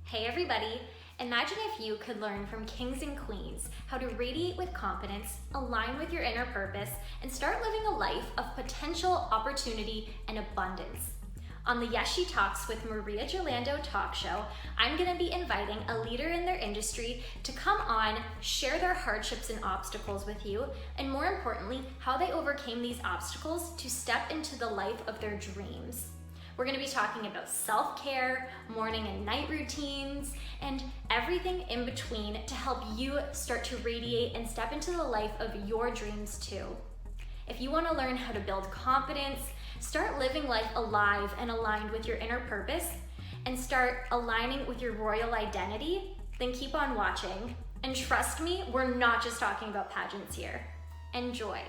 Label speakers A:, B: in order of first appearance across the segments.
A: Hey everybody! Imagine if you could learn from kings and queens how to radiate with confidence, align with your inner purpose, and start living a life of potential, opportunity, and abundance. On the Yes She Talks with Maria Gerlando talk show, I'm going to be inviting a leader in their industry to come on, share their hardships and obstacles with you, and more importantly, how they overcame these obstacles to step into the life of their dreams. We're going to be talking about self-care, morning and night routines, and everything in between to help you start to radiate and step into the life of your dreams too. If you want to learn how to build confidence, start living life alive and aligned with your inner purpose, and start aligning with your royal identity, then keep on watching. And trust me, we're not just talking about pageants here. Enjoy.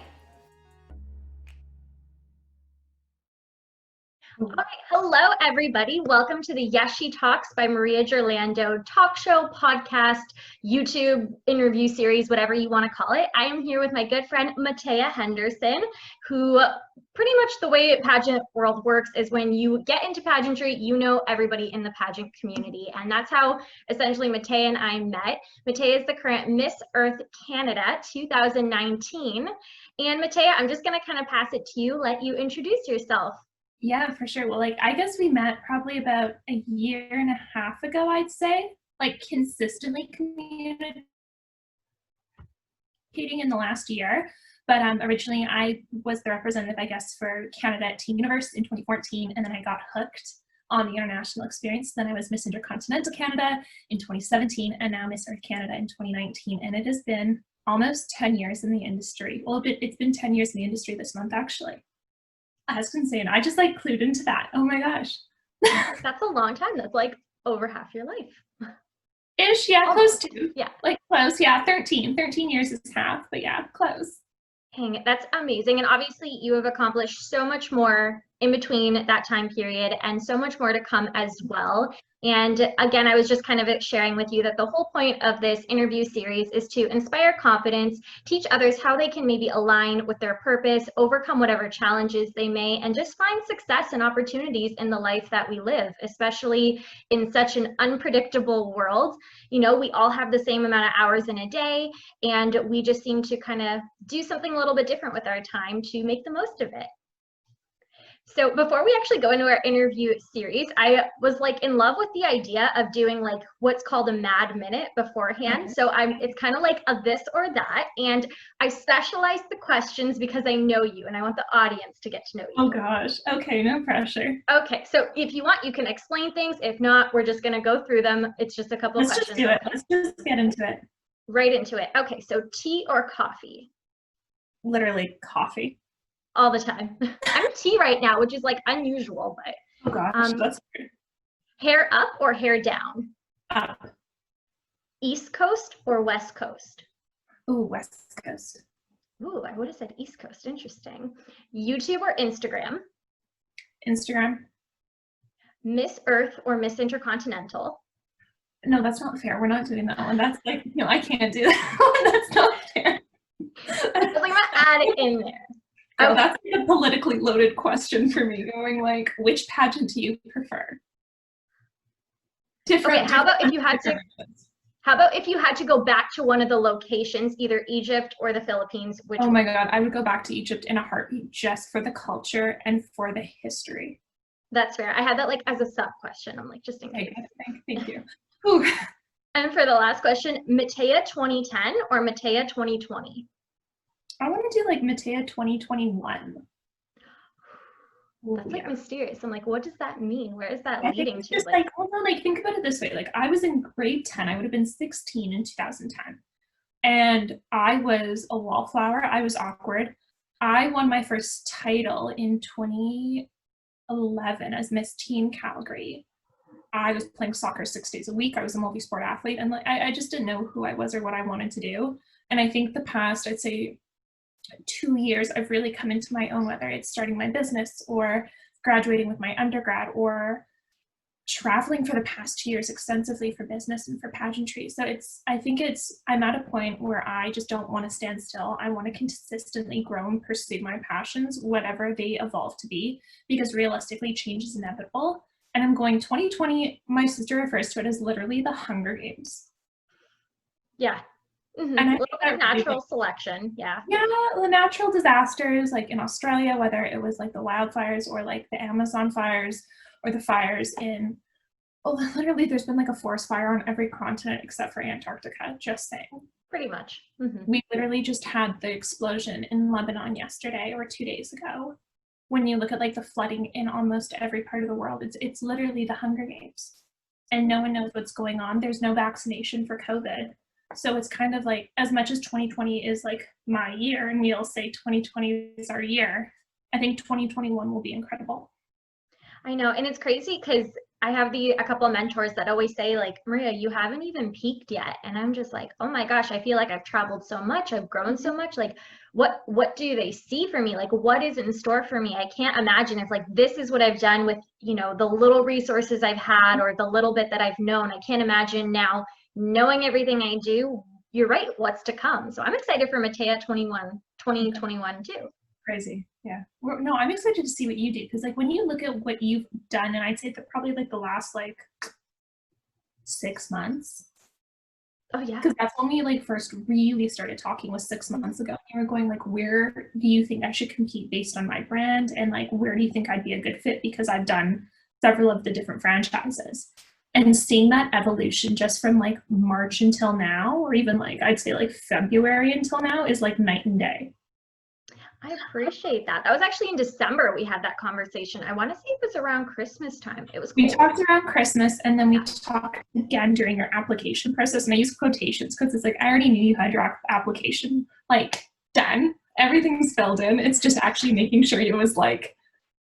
A: All right, hello everybody. Welcome to the Yes She Talks by Maria Gerlando talk show, podcast, YouTube interview series, whatever you want to call it. I am here with my good friend Mattea Hendserson, who pretty much the way pageant world works is when you get into pageantry, you know everybody in the pageant community. And that's how essentially Mattea and I met. Mattea is the current Miss Earth Canada 2019. And Mattea, I'm just going to kind of pass it to you, let you introduce yourself.
B: Yeah, for sure. Well, I guess we met probably about a year and a half ago, I'd say, consistently communicating in the last year. But originally I was the representative, I guess, for Canada at Teen Universe in 2014, and then I got hooked on the international experience. Then I was Miss Intercontinental Canada in 2017, and now Miss Earth Canada in 2019. And it has been almost 10 years in the industry. Well, it's been 10 years in the industry this month, actually. That's insane. I just clued into that. Oh my gosh.
A: That's a long time. That's over half your life.
B: Ish, yeah, close to.
A: Yeah.
B: Close, yeah, 13. 13 years is half, but yeah, close.
A: Dang it, that's amazing. And obviously you have accomplished so much more in between that time period and so much more to come as well. And again, I was just kind of sharing with you that the whole point of this interview series is to inspire confidence, teach others how they can maybe align with their purpose, overcome whatever challenges they may, and just find success and opportunities in the life that we live, especially in such an unpredictable world. You know, we all have the same amount of hours in a day, and we just seem to kind of do something a little bit different with our time to make the most of it. So before we actually go into our interview series, I was in love with the idea of doing what's called a mad minute beforehand. So it's kind of like a this or that. And I specialize the questions because I know you and I want the audience to get to know you.
B: Oh gosh. Okay, no pressure.
A: Okay, so if you want, you can explain things. If not, we're just gonna go through them. It's just a couple of questions.
B: Let's just do it. Let's just get into it.
A: Right into it. Okay, so tea or coffee?
B: Literally coffee.
A: All the time. I'm tea right now, which is unusual, but
B: oh gosh, that's weird.
A: Hair up or hair down?
B: Up.
A: East Coast or West Coast?
B: Ooh, West Coast.
A: Ooh, I would have said East Coast. Interesting. YouTube or Instagram?
B: Instagram.
A: Miss Earth or Miss Intercontinental?
B: No, that's not fair. We're not doing that one. That's no, I can't do that. That's not fair.
A: I was gonna add it in there.
B: Oh, that's a politically loaded question for me, going which pageant do you prefer?
A: Different. Okay, how about if you had to go back to one of the locations, either Egypt or the Philippines?
B: Oh my God, I would go back to Egypt in a heartbeat just for the culture and for the history.
A: That's fair. I had that as a sub question. I'm just in case.
B: Thank you.
A: And for the last question, Mattea 2010 or Mattea 2020?
B: I want to do Mattea 2021.
A: That's mysterious. I'm what does that mean? Where is that leading to?
B: Just think about it this way. I was in grade 10. I would have been 16 in 2010. And I was a wallflower. I was awkward. I won my first title in 2011 as Miss Teen Calgary. I was playing soccer 6 days a week. I was a multi-sport athlete. And I just didn't know who I was or what I wanted to do. And I think the past, I'd say, 2 years, I've really come into my own, whether it's starting my business or graduating with my undergrad or traveling for the past 2 years extensively for business and for pageantry. So I'm at a point where I just don't want to stand still. I want to consistently grow and pursue my passions, whatever they evolve to be, because realistically change is inevitable. And I'm going 2020, my sister refers to it as literally the Hunger Games.
A: Yeah.
B: And I
A: A
B: think
A: little bit
B: that
A: of
B: really,
A: natural selection. Yeah.
B: yeah, the natural disasters like in Australia, whether it was like the wildfires or like the Amazon fires or the fires in, oh, literally there's been like a forest fire on every continent except for Antarctica, just saying.
A: Pretty much.
B: We literally just had the explosion in Lebanon yesterday or 2 days ago. When you look at like the flooding in almost every part of the world, it's literally the Hunger Games. And no one knows what's going on. There's no vaccination for COVID. So it's kind of like, as much as 2020 is like my year, and we'll say 2020 is our year, I think 2021 will be incredible.
A: I know, and it's crazy because I have a couple of mentors that always say like, Maria, you haven't even peaked yet. And I'm just like, oh my gosh, I feel like I've traveled so much, I've grown so much. Like, what do they see for me? Like, what is in store for me? I can't imagine if like this is what I've done with, you know, the little resources I've had or the little bit that I've known. I can't imagine now knowing everything I do. You're right, what's to come. So I'm excited for Mattea 2021 too.
B: Crazy. Yeah. No, I'm excited to see what you do, because like when you look at what you've done, and I'd say that probably like the last like 6 months.
A: Oh yeah.
B: Because that's when we like first really started talking, was 6 months ago. You were going like, where do you think I should compete based on my brand, and like where do you think I'd be a good fit, because I've done several of the different franchises. And seeing that evolution just from like March until now, or even like I'd say like February until now, is like night and day.
A: I appreciate that. That was actually in December we had that conversation. I want to say it was around Christmas time. It was cool.
B: We talked around Christmas, and then we talked again during your application process. And I use quotations because it's like I already knew you had your application like done. Everything's filled in. It's just actually making sure it was like,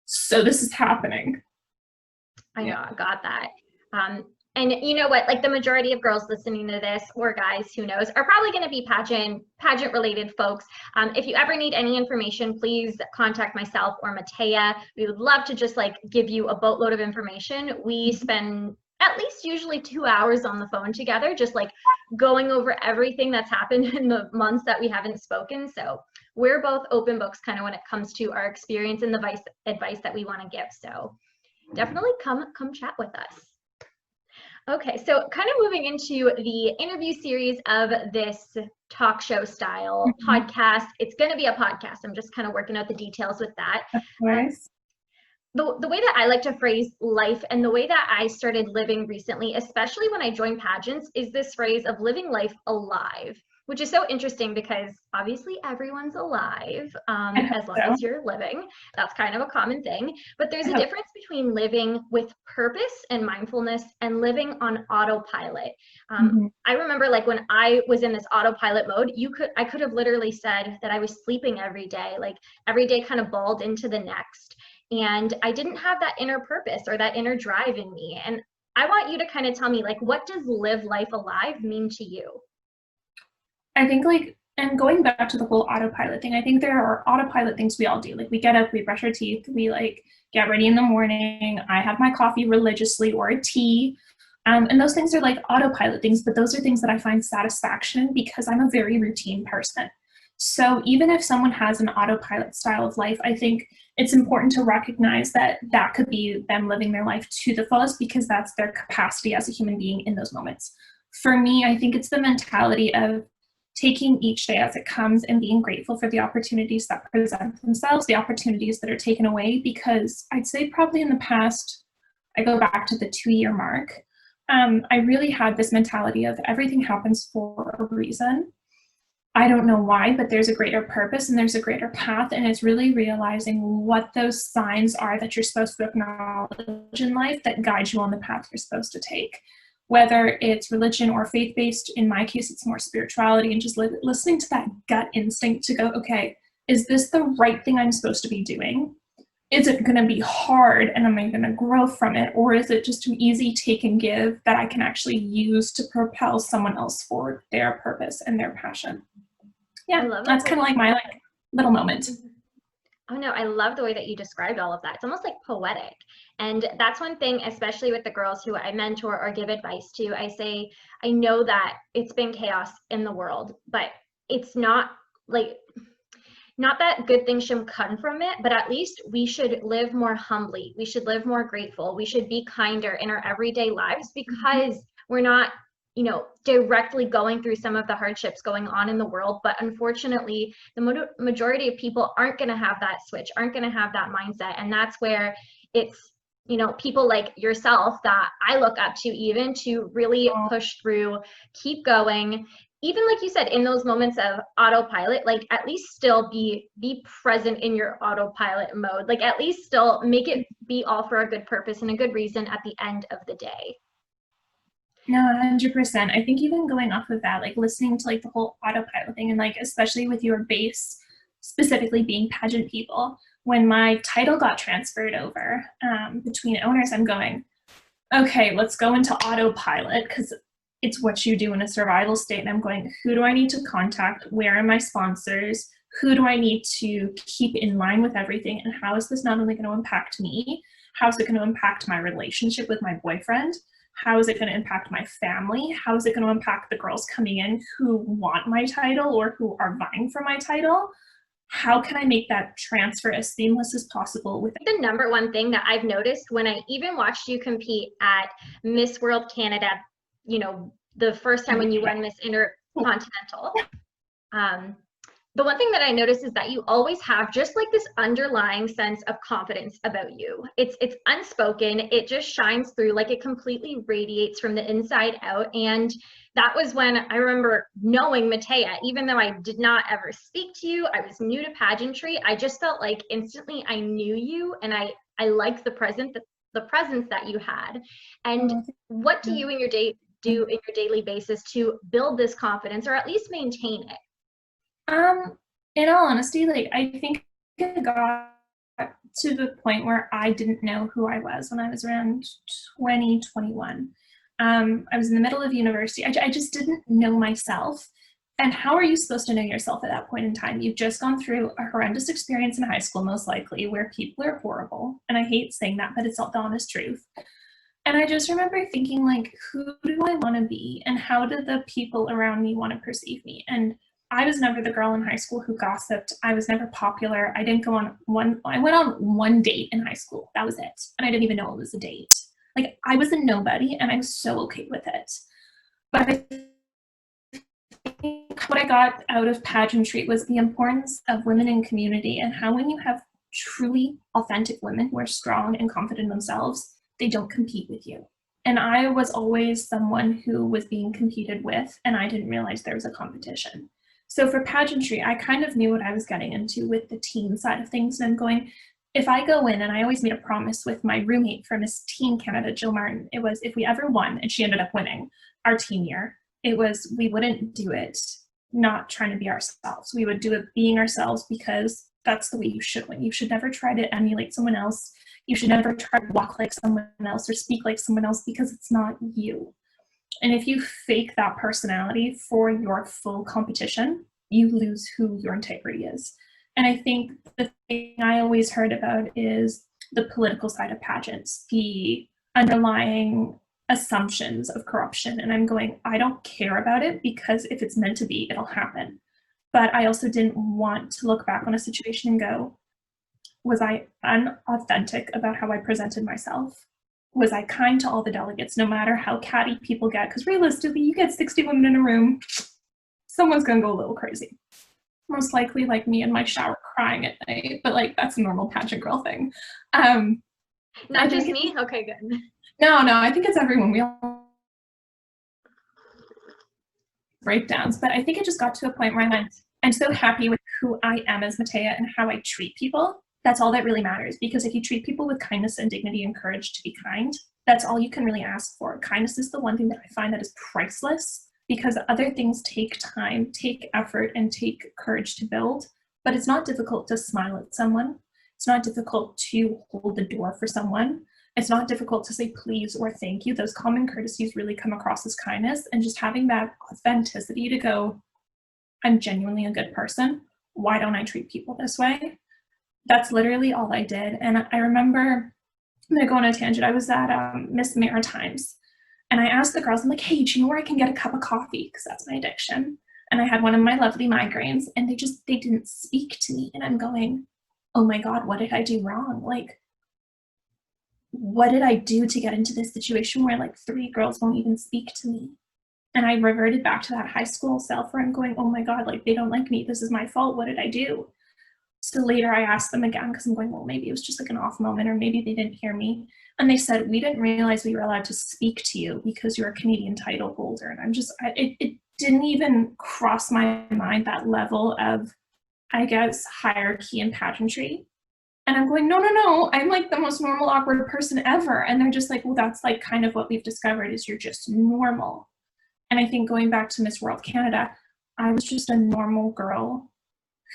B: so this is happening.
A: I know, I got that. And you know what, like the majority of girls listening to this, or guys, who knows, are probably going to be pageant related folks. If you ever need any information, please contact myself or Mattea. We would love to just like give you a boatload of information. We spend at least usually 2 hours on the phone together, just like going over everything that's happened in the months that we haven't spoken. So we're both open books kind of when it comes to our experience and the advice that we want to give. So definitely come chat with us. Okay, so kind of moving into the interview series of this talk show style podcast. It's going to be a podcast. I'm just kind of working out the details with that.
B: Of course.
A: The way that I like to phrase life, and the way that I started living recently, especially when I joined pageants, is this phrase of living life alive, which is so interesting because obviously everyone's alive as long as you're living. That's kind of a common thing. But there's a difference between living with purpose and mindfulness and living on autopilot. I remember like when I was in this autopilot mode, I could have literally said that I was sleeping every day, like every day kind of balled into the next. And I didn't have that inner purpose or that inner drive in me. And I want you to kind of tell me, like, what does live life alive mean to you?
B: I think like, and going back to the whole autopilot thing, I think there are autopilot things we all do. Like we get up, we brush our teeth, we like get ready in the morning. I have my coffee religiously or a tea. And those things are like autopilot things, but those are things that I find satisfaction in because I'm a very routine person. So even if someone has an autopilot style of life, I think it's important to recognize that that could be them living their life to the fullest because that's their capacity as a human being in those moments. For me, I think it's the mentality of taking each day as it comes and being grateful for the opportunities that present themselves, the opportunities that are taken away, because I'd say probably in the past, I go back to the 2-year mark, I really had this mentality of everything happens for a reason. I don't know why, but there's a greater purpose and there's a greater path, and it's really realizing what those signs are that you're supposed to acknowledge in life that guide you on the path you're supposed to take. Whether it's religion or faith-based, in my case, it's more spirituality, and just listening to that gut instinct to go, okay, is this the right thing I'm supposed to be doing? Is it going to be hard and am I going to grow from it? Or is it just an easy take and give that I can actually use to propel someone else forward, their purpose and their passion? Yeah, that's kind of like my like little moment.
A: Oh no, I love the way that you described all of that. It's almost like poetic. And that's one thing, especially with the girls who I mentor or give advice to, I say, I know that it's been chaos in the world, but it's not like, not that good things should come from it, but at least we should live more humbly. We should live more grateful. We should be kinder in our everyday lives because we're not, directly going through some of the hardships going on in the world. But unfortunately, the majority of people aren't going to have that switch, aren't going to have that mindset. And that's where it's, people like yourself that I look up to, even to really push through, keep going. Even like you said, in those moments of autopilot, like at least still be present in your autopilot mode. Like at least still make it be all for a good purpose and a good reason at the end of the day.
B: No, 100%. I think even going off of that, like listening to like the whole autopilot thing, and like especially with your base specifically being pageant people, when my title got transferred over between owners, I'm going, okay, let's go into autopilot because it's what you do in a survival state. And I'm going, who do I need to contact? Where are my sponsors? Who do I need to keep in line with everything? And how is this not only going to impact me? How is it going to impact my relationship with my boyfriend? How is it going to impact my family? How is it going to impact the girls coming in who want my title or who are vying for my title? How can I make that transfer as seamless as possible? With
A: the number one thing that I've noticed when I even watched you compete at Miss World Canada, the first time when you won Miss Intercontinental, the one thing that I noticed is that you always have just like this underlying sense of confidence about you. It's unspoken. It just shines through, like it completely radiates from the inside out. And that was when I remember knowing Mattea, even though I did not ever speak to you, I was new to pageantry. I just felt like instantly I knew you, and I liked the presence that you had. And what do you in your day do in your daily basis to build this confidence, or at least maintain it?
B: In all honesty, like I think I got to the point where I didn't know who I was when I was around 2021. I was in the middle of university. I just didn't know myself. And how are you supposed to know yourself at that point in time? You've just gone through a horrendous experience in high school, most likely, where people are horrible. And I hate saying that, but it's not the honest truth. And I just remember thinking, like, who do I want to be? And how do the people around me want to perceive me? And I was never the girl in high school who gossiped. I was never popular. I went on one date in high school. That was it. And I didn't even know it was a date. Like, I was a nobody, and I was so okay with it. But I think what I got out of pageantry was the importance of women in community, and how when you have truly authentic women who are strong and confident in themselves, they don't compete with you. And I was always someone who was being competed with, and I didn't realize there was a competition. So for pageantry, I kind of knew what I was getting into with the teen side of things. And I'm going, if I go in, and I always made a promise with my roommate for Miss Teen Canada, Jill Martin, it was if we ever won, and she ended up winning our teen year, it was we wouldn't do it not trying to be ourselves. We would do it being ourselves, because that's the way you should win. You should never try to emulate someone else. You should never try to walk like someone else or speak like someone else, because it's not you. And if you fake that personality for your full competition, you lose who your integrity is. And I think the thing I always heard about is the political side of pageants, the underlying assumptions of corruption. And I'm going, I don't care about it, because if it's meant to be, it'll happen. But I also didn't want to look back on a situation and go, was I unauthentic about how I presented myself? Was I kind to all the delegates, no matter how catty people get? Because realistically, you get 60 women in a room, someone's going to go a little crazy. Most likely like me in my shower crying at night, but like that's a normal pageant girl thing.
A: Not just me? Okay, good.
B: No, I think it's everyone. We all breakdowns, but I think it just got to a point where I'm so happy with who I am as Mattea and how I treat people. That's all that really matters, because if you treat people with kindness and dignity and courage to be kind, that's all you can really ask for. Kindness is the one thing that I find that is priceless, because other things take time, take effort, and take courage to build. But it's not difficult to smile at someone. It's not difficult to hold the door for someone. It's not difficult to say please or thank you. Those common courtesies really come across as kindness, and just having that authenticity to go, I'm genuinely a good person. Why don't I treat people this way? That's literally all I did. And I remember, I'm gonna go on a tangent. I was at Miss Maritimes, and I asked the girls, I'm like, hey, do you know where I can get a cup of coffee? Because that's my addiction. and I had one of my lovely migraines, and they didn't speak to me. And I'm going, oh my God, what did I do wrong? Like, what did I do to get into this situation where like 3 girls won't even speak to me? And I reverted back to that high school self where I'm going, oh my God, like they don't like me. This is my fault. What did I do? So later I asked them again because I'm going, well, maybe it was just like an off moment, or maybe they didn't hear me. And they said, we didn't realize we were allowed to speak to you because you're a Canadian title holder. And I'm just, it didn't even cross my mind, that level of, I guess, hierarchy and pageantry. And I'm going, no, no, no, I'm like the most normal, awkward person ever. And they're just like, well, that's like kind of what we've discovered is you're just normal. And I think going back to Miss World Canada, I was just a normal girl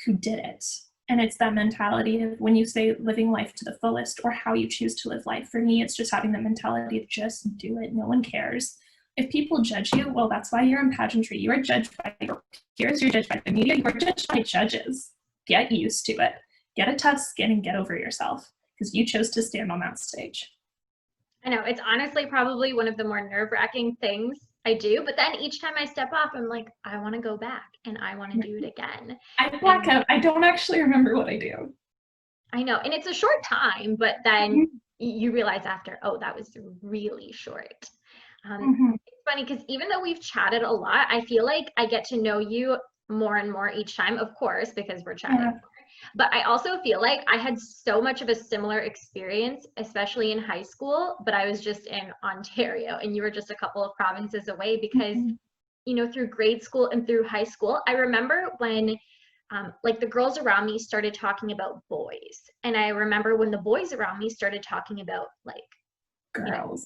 B: who did it. And it's that mentality of when you say living life to the fullest, or how you choose to live life. For me, it's just having the mentality of just do it. No one cares. If people judge you, well, that's why you're in pageantry. You are judged by your peers, you're judged by the media, you're judged by judges. Get used to it. Get a tough skin and get over yourself, because you chose to stand on that stage.
C: I know, it's honestly probably one of the more nerve-wracking things I do, but then each time I step off, I'm like, I want to go back and I want to do it again.
B: I black out. I don't actually remember what I do.
C: I know, and it's a short time, but then you realize after, oh, that was really short. It's funny because even though we've chatted a lot, I feel like I get to know you more and more each time, of course, because we're chatting. Yeah. But I also feel like I had so much of a similar experience, especially in high school, but I was just in Ontario and you were just a couple of provinces away because, you know, through grade school and through high school, I remember when like the girls around me started talking about boys. And I remember when the boys around me started talking about like girls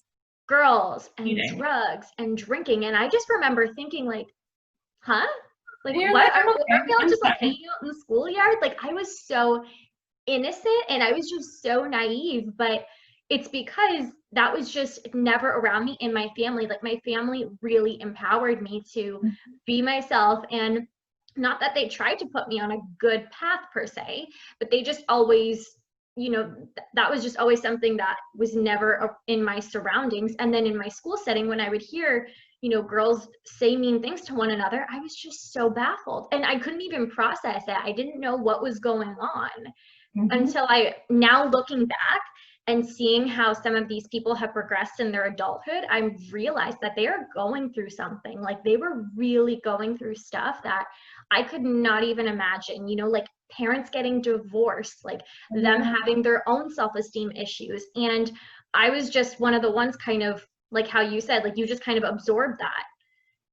C: and drugs and drinking. And I just remember thinking like, huh? Like, what are we all just like hanging out in the schoolyard? Like, I was so innocent and I was just so naive, but it's because that was just never around me in my family. Like, my family really empowered me to be myself, and not that they tried to put me on a good path per se, but they just always, you know, that was just always something that was never in my surroundings. And then in my school setting, when I would hear, you know, girls say mean things to one another, I was just so baffled and I couldn't even process it. I didn't know what was going on until now looking back and seeing how some of these people have progressed in their adulthood, I realized that they are going through something. Like, they were really going through stuff that I could not even imagine, you know, like parents getting divorced, like them having their own self-esteem issues. And I was just one of the ones, kind of like how you said, like you just kind of absorbed that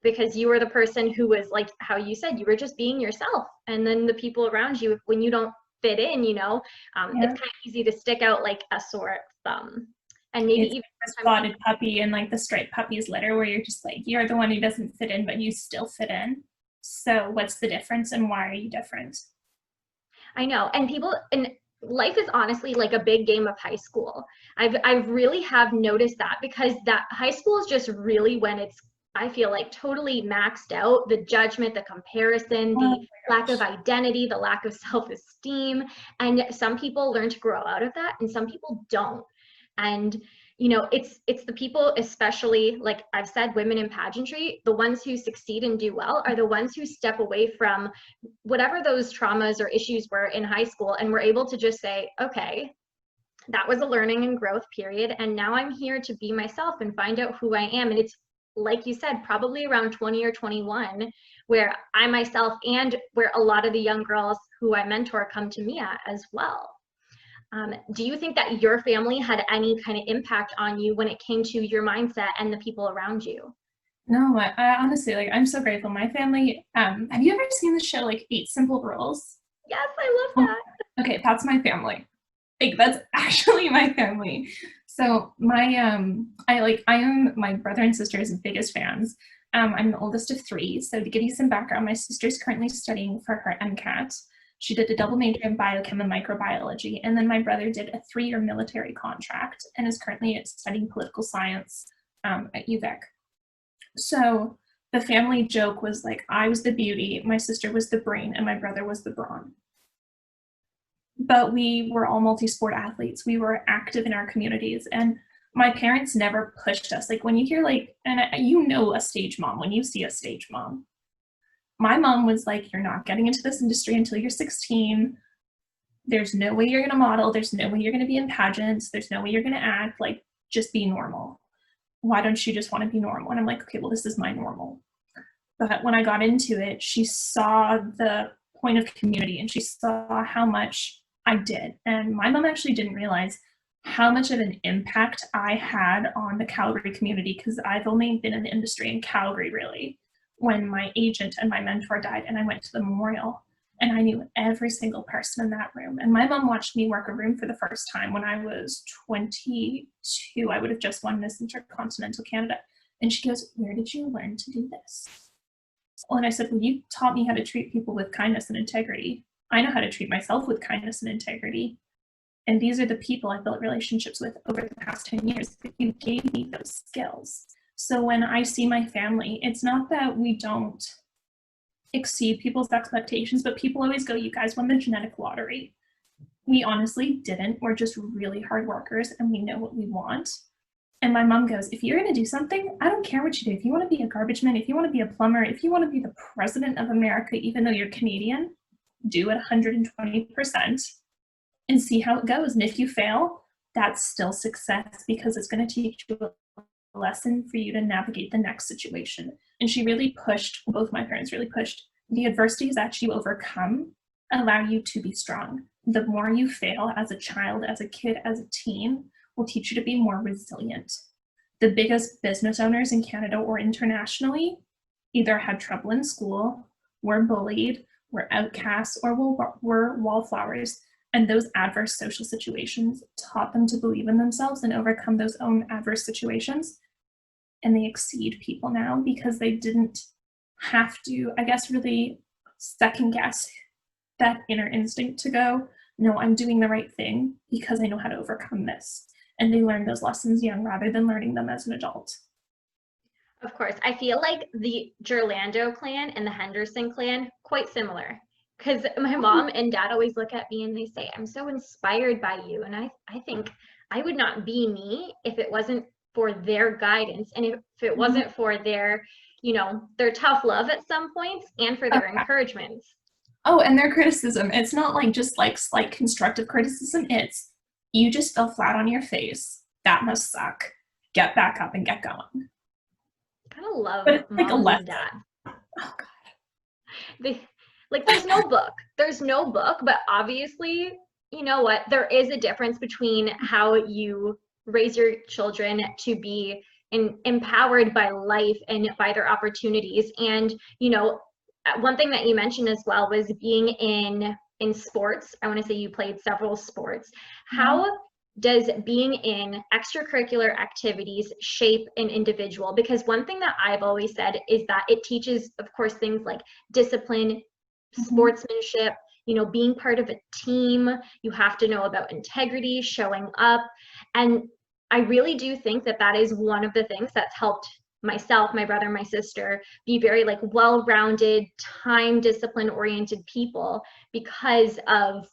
C: because you were the person who was, like how you said, you were just being yourself. And then the people around you, when you don't fit in, you know, it's kind of easy to stick out like a sore thumb. And maybe
B: it's even the spotted puppy and like the striped puppies litter, where you're just like, you're the one who doesn't fit in, but you still fit in. So what's the difference and why are you different?
C: I know. And people, and life is honestly like a big game of high school. I really have noticed that, because that high school is just really when it's, I feel like, totally maxed out. The judgment, the comparison, the lack of identity, the lack of self-esteem. And some people learn to grow out of that and some people don't. And you know, it's the people, especially, like I've said, women in pageantry, the ones who succeed and do well are the ones who step away from whatever those traumas or issues were in high school and were able to just say, okay, that was a learning and growth period, and now I'm here to be myself and find out who I am. And it's, like you said, probably around 20 or 21 where I myself, and where a lot of the young girls who I mentor come to me at as well. Do you think that your family had any kind of impact on you when it came to your mindset and the people around you?
B: No, I honestly, like, I'm so grateful. My family, have you ever seen the show, like, 8 Simple Rules?
C: Yes, I love that.
B: Okay, that's my family. Like, that's actually my family. So my, I am my brother and sister's biggest fans. I'm the oldest of 3. So to give you some background, my sister's currently studying for her MCAT. She did a double major in biochem and microbiology. And then my brother did a 3-year military contract and is currently studying political science at UVic. So the family joke was like, I was the beauty, my sister was the brain, and my brother was the brawn. But we were all multi-sport athletes. We were active in our communities. And my parents never pushed us. Like, when you hear, like, and you know a stage mom, when you see a stage mom, My mom was like, you're not getting into this industry until you're 16. There's no way you're going to model. There's no way you're going to be in pageants. There's no way you're going to act. Like, just be normal. Why don't you just want to be normal? And I'm like, okay, well, this is my normal. But when I got into it, she saw the point of community and she saw how much I did. And my mom actually didn't realize how much of an impact I had on the Calgary community, because I've only been in the industry in Calgary, really, when my agent and my mentor died and I went to the memorial. And I knew every single person in that room. And my mom watched me work a room for the first time when I was 22. I would have just won Miss Intercontinental Canada. And she goes, where did you learn to do this? And I said, well, you taught me how to treat people with kindness and integrity. I know how to treat myself with kindness and integrity. And these are the people I built relationships with over the past 10 years. You gave me those skills. So when I see my family, it's not that we don't exceed people's expectations, but people always go, you guys won the genetic lottery. We honestly didn't. We're just really hard workers and we know what we want. And my mom goes, if you're going to do something, I don't care what you do. If you want to be a garbage man, if you want to be a plumber, if you want to be the president of America, even though you're Canadian, do it 120% and see how it goes. And if you fail, that's still success, because it's going to teach you a lesson for you to navigate the next situation. And she really pushed, both my parents really pushed, the adversities that you overcome allow you to be strong. The more you fail as a child, as a kid, as a teen, will teach you to be more resilient. The biggest business owners in Canada or internationally either had trouble in school, were bullied, were outcasts, or were wallflowers. And those adverse social situations taught them to believe in themselves and overcome those own adverse situations. And they exceed people now because they didn't have to, I guess, really second guess that inner instinct to go, no, I'm doing the right thing because I know how to overcome this. And they learn those lessons young rather than learning them as an adult.
C: Of course. I feel like the Gerlando clan and the Henderson clan, quite similar. Because my mom and dad always look at me and they say, I'm so inspired by you. And I think I would not be me if it wasn't for their guidance and if it wasn't for their, their tough love at some points and for their encouragements.
B: Oh, and their criticism. It's not like just like slight constructive criticism. It's, you just fell flat on your face. That must suck. Get back up and get going.
C: I kind of love
B: like
C: mom and dad.
B: Oh, God.
C: There's no book. There's no book, but obviously, you know what? There is a difference between how you raise your children to be empowered by life and by their opportunities. And, one thing that you mentioned as well was being in sports. I want to say you played several sports. How does being in extracurricular activities shape an individual? Because one thing that I've always said is that it teaches, of course, things like discipline, sportsmanship, being part of a team. You have to know about integrity, showing up. And I really do think that that is one of the things that's helped myself, my brother, my sister be very well-rounded, time discipline oriented people because of,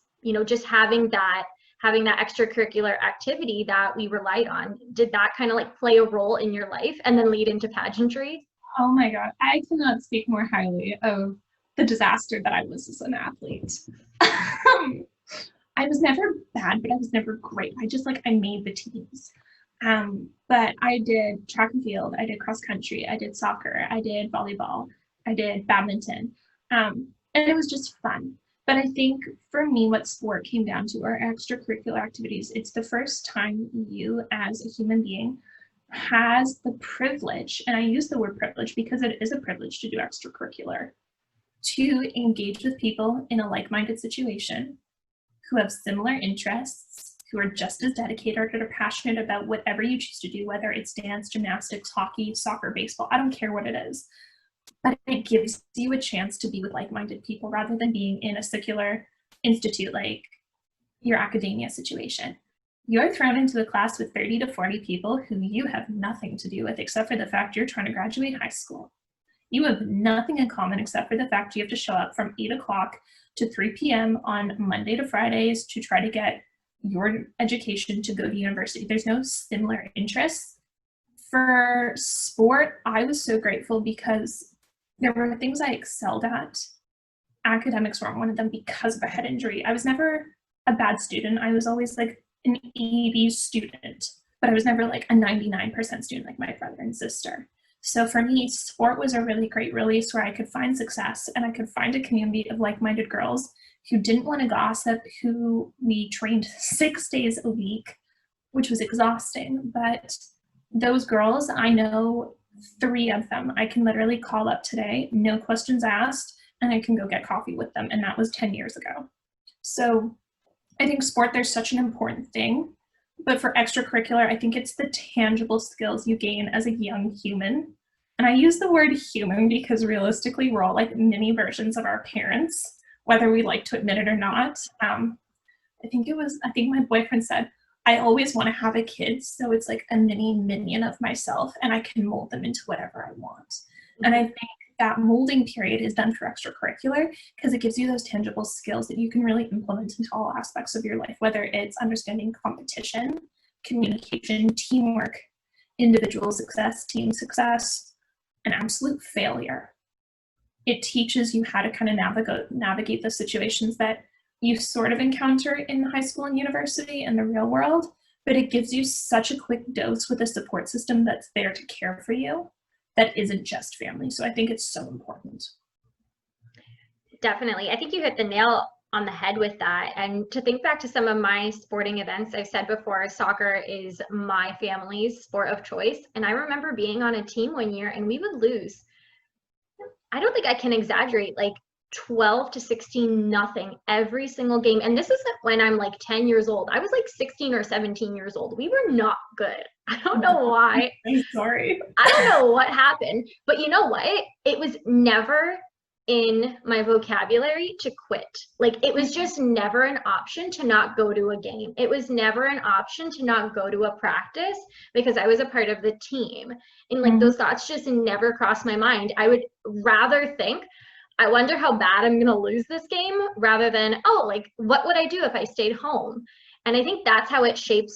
C: just having that extracurricular activity that we relied on. Did that kind of play a role in your life and then lead into pageantry?
B: Oh my God. I cannot speak more highly of the disaster that I was as an athlete. I was never bad, but I was never great. I made the teams. But I did track and field, I did cross country, I did soccer, I did volleyball, I did badminton. And it was just fun. But I think for me, what sport came down to are extracurricular activities. It's the first time you as a human being has the privilege, and I use the word privilege because it is a privilege to do extracurricular, to engage with people in a like-minded situation who have similar interests, who are just as dedicated or are passionate about whatever you choose to do, whether it's dance, gymnastics, hockey, soccer, baseball, I don't care what it is. But it gives you a chance to be with like-minded people rather than being in a secular institute like your academia situation. You're thrown into a class with 30 to 40 people who you have nothing to do with except for the fact you're trying to graduate high school. You have nothing in common except for the fact you have to show up from 8 o'clock to 3 p.m. on Monday to Fridays to try to get your education to go to university. There's no similar interests. For sport, I was so grateful because there were things I excelled at. Academics weren't one of them because of a head injury. I was never a bad student. I was always like an 80 student, but I was never like a 99% student like my brother and sister. So for me, sport was a really great release where I could find success and I could find a community of like-minded girls who didn't want to gossip, who we trained 6 days a week, which was exhausting. But those girls, I know 3 of them. I can literally call up today, no questions asked, and I can go get coffee with them. And that was 10 years ago. So I think sport, there's such an important thing. But for extracurricular, I think it's the tangible skills you gain as a young human. And I use the word human because realistically, we're all like mini versions of our parents, whether we like to admit it or not. I think my boyfriend said, I always want to have a kid, so it's like a mini minion of myself, and I can mold them into whatever I want. And I think that molding period is done for extracurricular because it gives you those tangible skills that you can really implement into all aspects of your life, whether it's understanding competition, communication, teamwork, individual success, team success, and absolute failure. It teaches you how to kind of navigate the situations that you sort of encounter in high school and university and the real world, but it gives you such a quick dose with a support system that's there to care for you that isn't just family. So I think it's so important.
C: Definitely. I think you hit the nail on the head with that. And to think back to some of my sporting events, I've said before, soccer is my family's sport of choice. And I remember being on a team one year and we would lose. I don't think I can exaggerate, like 12 to 16 nothing every single game. And this isn't when I'm like 10 years old. I was like 16 or 17 years old. We were not good. I don't know why.
B: I'm sorry.
C: I don't know what happened, but you know what? It was never in my vocabulary to quit. Like it was just never an option to not go to a game. It was never an option to not go to a practice because I was a part of the team. And like those thoughts just never crossed my mind. I would rather think, I wonder how bad I'm going to lose this game rather than, oh, like what would I do if I stayed home? And I think that's how it shaped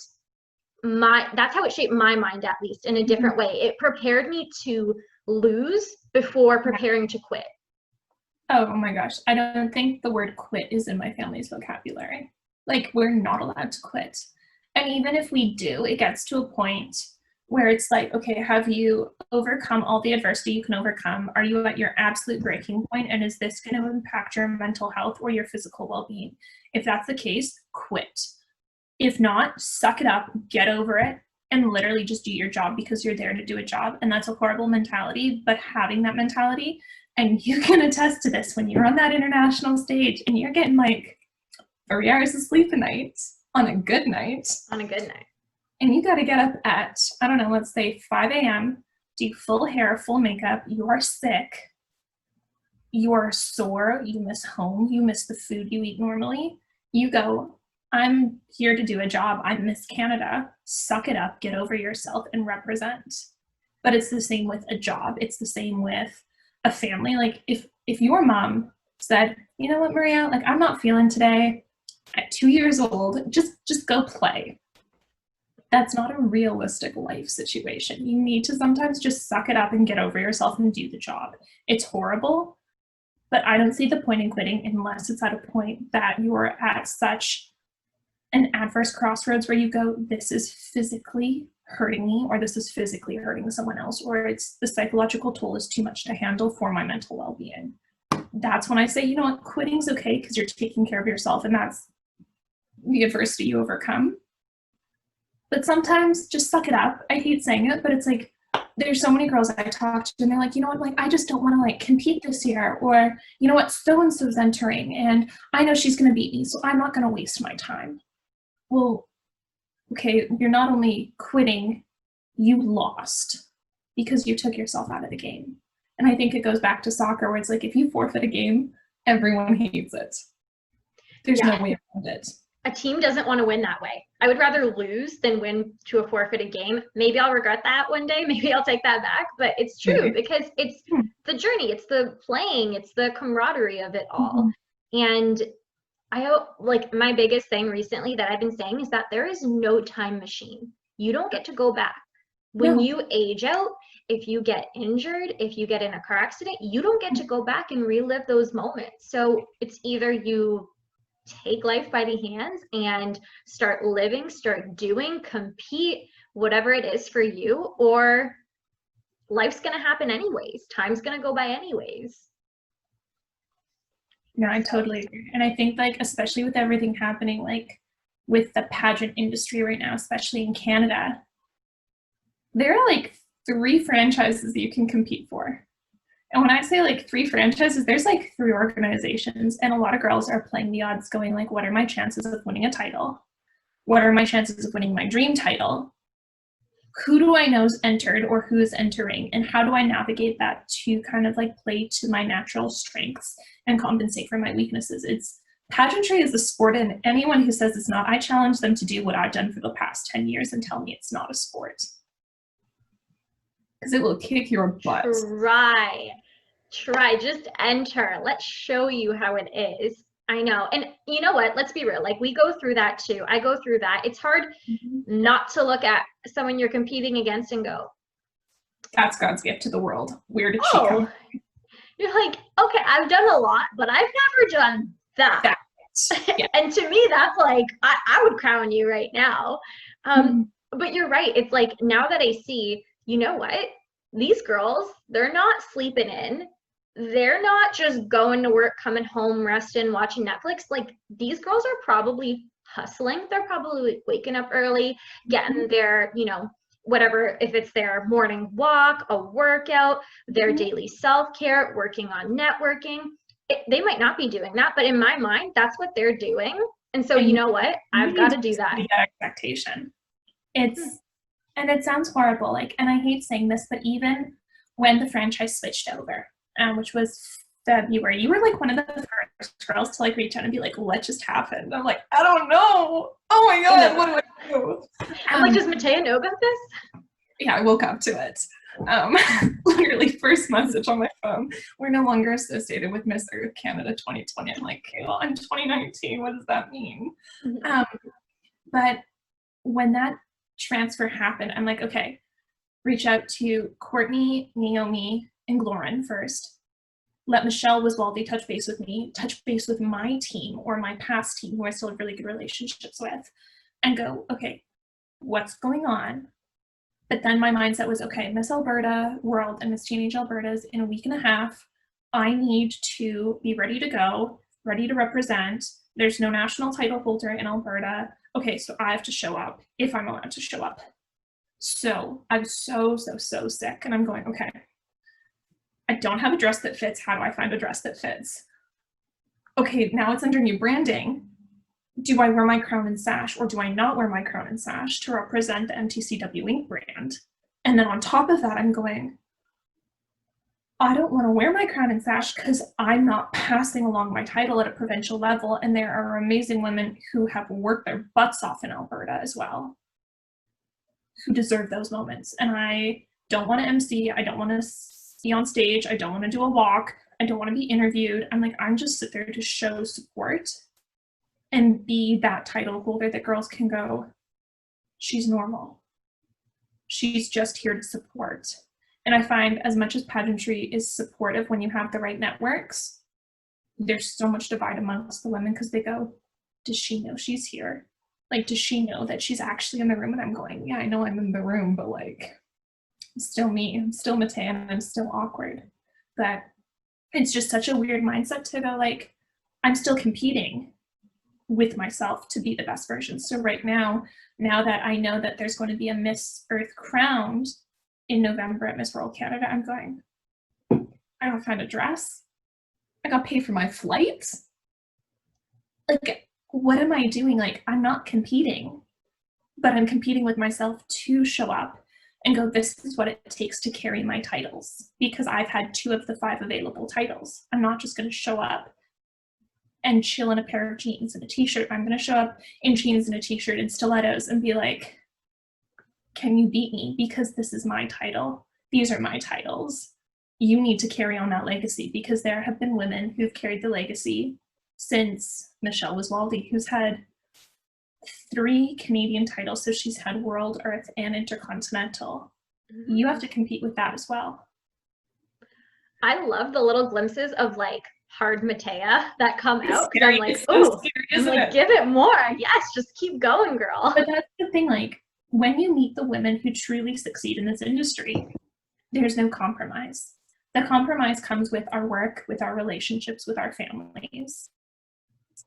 C: my mind, at least in a different way. It prepared me to lose before preparing to quit.
B: Oh my gosh. I don't think the word quit is in my family's vocabulary. Like we're not allowed to quit. And even if we do, it gets to a point where it's like, okay, have you overcome all the adversity you can overcome? Are you at your absolute breaking point? And is this going to impact your mental health or your physical well-being? If that's the case, quit. If not, suck it up, get over it, and literally just do your job because you're there to do a job. And that's a horrible mentality, but having that mentality, and you can attest to this when you're on that international stage and you're getting like 3 hours of sleep a night on a good night.
C: On a good night.
B: And you got to get up at, I don't know, let's say 5 a.m., do full hair, full makeup, you are sick, you are sore, you miss home, you miss the food you eat normally. You go, I'm here to do a job. I'm Miss Canada. Suck it up, get over yourself, and represent. But it's the same with a job. It's the same with a family. Like if your mom said, you know what, Maria, like I'm not feeling today at 2 years old, just go play. That's not a realistic life situation. You need to sometimes just suck it up and get over yourself and do the job. It's horrible, but I don't see the point in quitting unless it's at a point that you're at such an adverse crossroads where you go, this is physically hurting me, or this is physically hurting someone else, or it's the psychological toll is too much to handle for my mental well-being. That's when I say, you know what, quitting's okay because you're taking care of yourself and that's the adversity you overcome. But sometimes just suck it up. I hate saying it, but it's like, there's so many girls I talk to and they're like, you know what, like, I just don't want to like compete this year, or you know what, so-and-so's entering and I know she's going to beat me, so I'm not going to waste my time. Well, okay, you're not only quitting, you lost because you took yourself out of the game. And I think it goes back to soccer where it's like, if you forfeit a game, everyone hates it. There's no way around it.
C: A team doesn't want to win that way. I would rather lose than win to a forfeited game. Maybe I'll regret that one day. Maybe I'll take that back, but it's true because it's the journey. It's the playing. It's the camaraderie of it all. And I hope, like, my biggest thing recently that I've been saying is that there is no time machine. You don't get to go back. When you age out if you get injured, if you get in a car accident, you don't get to go back and relive those moments. So it's either you take life by the hands and start living, start doing, compete, whatever it is for you, or life's going to happen anyways. Time's going to go by anyways.
B: No, I totally agree. And I think, like, especially with everything happening, like with the pageant industry right now, especially in Canada, there are like 3 franchises you can compete for. And when I say like 3 franchises, there's like 3 organizations, and a lot of girls are playing the odds going like, what are my chances of winning a title? What are my chances of winning my dream title? Who do I know is entered or who is entering? And how do I navigate that to kind of like play to my natural strengths and compensate for my weaknesses? Pageantry is a sport, and anyone who says it's not, I challenge them to do what I've done for the past 10 years and tell me it's not a sport. Because it will kick your butt.
C: Try, just enter. Let's show you how it is. I know. And you know what? Let's be real. Like, we go through that too. I go through that. It's hard not to look at someone you're competing against and go,
B: that's God's gift to the world. Where did she come?
C: You're like, okay, I've done a lot, but I've never done that. Yeah. And to me, that's like, I would crown you right now. But you're right. It's like, now that I see, you know what? These girls, they're not sleeping in. They're not just going to work, coming home, resting, watching Netflix. Like, these girls are probably hustling. They're probably waking up early, getting their, you know, whatever, if it's their morning walk, a workout, their daily self-care, working on networking. They might not be doing that, but in my mind, that's what they're doing. And so, you know what? I've got to do that.
B: Expectation. And it sounds horrible, like, and I hate saying this, but even when the franchise switched over, which was February, you were like one of the first girls to like reach out and be like, what just happened? I'm like, I don't know. Oh my God, what do I do?
C: I'm like, does Mattea know about this?
B: Yeah, I woke up to it. Literally first message on my phone. We're no longer associated with Miss Canada 2020. I'm like, okay, well, I'm 2019. What does that mean? But when that transfer happened, I'm like, okay, reach out to Courtney, Naomi, and Glorin first. Let Michelle Wiswaldy touch base with me, touch base with my team or my past team who I still have really good relationships with, and go, okay, what's going on? But then my mindset was, okay, Miss Alberta World and Miss Teenage Alberta's in a week and a half. I need to be ready to go, ready to represent. There's no national title holder in Alberta. Okay, so I have to show up if I'm allowed to show up. So I'm so sick, and I'm going, okay, I don't have a dress that fits. How do I find a dress that fits? Okay, now it's under new branding. Do I wear my crown and sash, or do I not wear my crown and sash to represent the MTCW Inc. brand? And then on top of that, I'm going, I don't want to wear my crown and sash because I'm not passing along my title at a provincial level, and there are amazing women who have worked their butts off in Alberta as well, who deserve those moments. And I don't want to MC, I don't want to be on stage, I don't want to do a walk, I don't want to be interviewed. I'm like, I'm just sit there to show support and be that title holder that girls can go, she's normal. She's just here to support. And I find as much as pageantry is supportive when you have the right networks, there's so much divide amongst the women because they go, does she know she's here? Like, does she know that she's actually in the room? And I'm going, yeah, I know I'm in the room, but like, I'm still me, I'm still Mattea, and I'm still awkward. But it's just such a weird mindset to go like, I'm still competing with myself to be the best version. So right now that I know that there's going to be a Miss Earth crowned in November at Miss World Canada, I'm going, I don't find a dress. I got paid for my flights. Like, what am I doing? Like, I'm not competing, but I'm competing with myself to show up and go, this is what it takes to carry my titles, because I've had 2 of the 5 available titles. I'm not just going to show up and chill in a pair of jeans and a t-shirt. I'm going to show up in jeans and a t-shirt and stilettos and be like, can you beat me? Because this is my title. These are my titles. You need to carry on that legacy, because there have been women who've carried the legacy since Michelle Wiswaldy, who's had 3 Canadian titles. So she's had World, Earth, and Intercontinental. you have to compete with that as well.
C: I love the little glimpses of like hard Mattea that come
B: It's
C: out.
B: scary.
C: I'm like,
B: It's so
C: oh,
B: scary,
C: I'm
B: isn't
C: like,
B: it?
C: give it more. Yes, just keep going, girl.
B: But that's the thing, like when you meet the women who truly succeed in this industry, there's no compromise. The compromise comes with our work, with our relationships, with our families,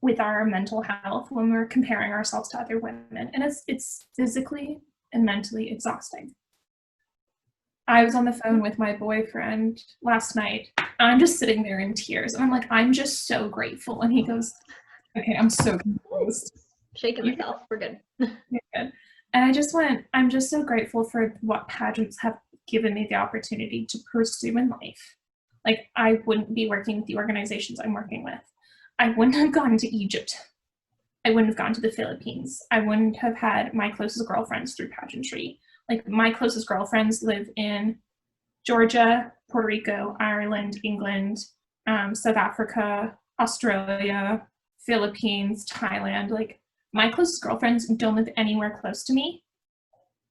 B: with our mental health when we're comparing ourselves to other women. And it's physically and mentally exhausting. I was on the phone with my boyfriend last night. I'm just sitting there in tears. And I'm like, I'm just so grateful. And he goes, okay, I'm so confused.
C: Shaking myself. We're good.
B: You're good. And I just went, I'm just so grateful for what pageants have given me the opportunity to pursue in life. Like, I wouldn't be working with the organizations I'm working with. I wouldn't have gone to Egypt. I wouldn't have gone to the Philippines. I wouldn't have had my closest girlfriends through pageantry. Like, my closest girlfriends live in Georgia, Puerto Rico, Ireland, England, South Africa, Australia, Philippines, Thailand. Like, my closest girlfriends don't live anywhere close to me.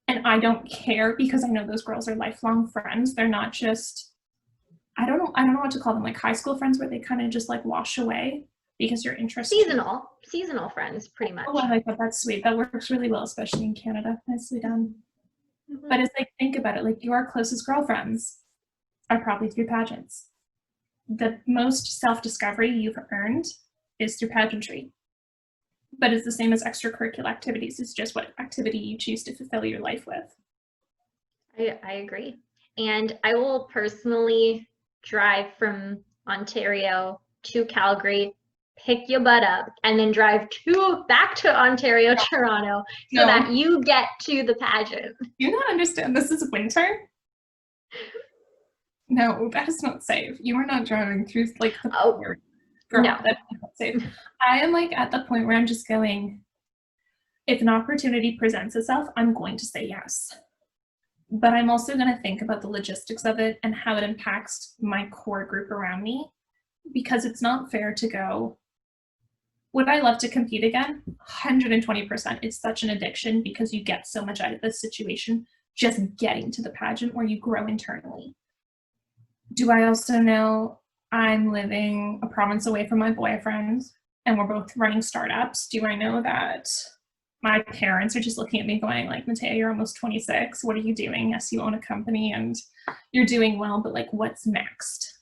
B: And I don't care because I know those girls are lifelong friends. They're not just, I don't know what to call them, like high school friends where they kind of just like wash away because your interest.
C: Seasonal friends, pretty much.
B: Oh, I like that. That's sweet. That works really well, especially in Canada. Nicely done. Mm-hmm. But it's like, think about it, like your closest girlfriends are probably through pageants. The most self-discovery you've earned is through pageantry. But it's the same as extracurricular activities. It's just what activity you choose to fulfill your life with.
C: I agree. And I will personally drive from Ontario to Calgary, pick your butt up, and then drive back to Ontario, Toronto, so that you get to the pageant.
B: You not understand this is winter? No, that is not safe. You are not driving through like the Girl, no. That's not safe. I am like at the point where I'm just going, if an opportunity presents itself, I'm going to say yes. But I'm also going to think about the logistics of it and how it impacts my core group around me, because it's not fair to go, would I love to compete again? 120%. It's such an addiction because you get so much out of this situation just getting to the pageant where you grow internally. Do I also know I'm living a province away from my boyfriend and we're both running startups? Do I know that my parents are just looking at me going like, Mattea, you're almost 26. What are you doing? Yes, you own a company and you're doing well, but like, what's next?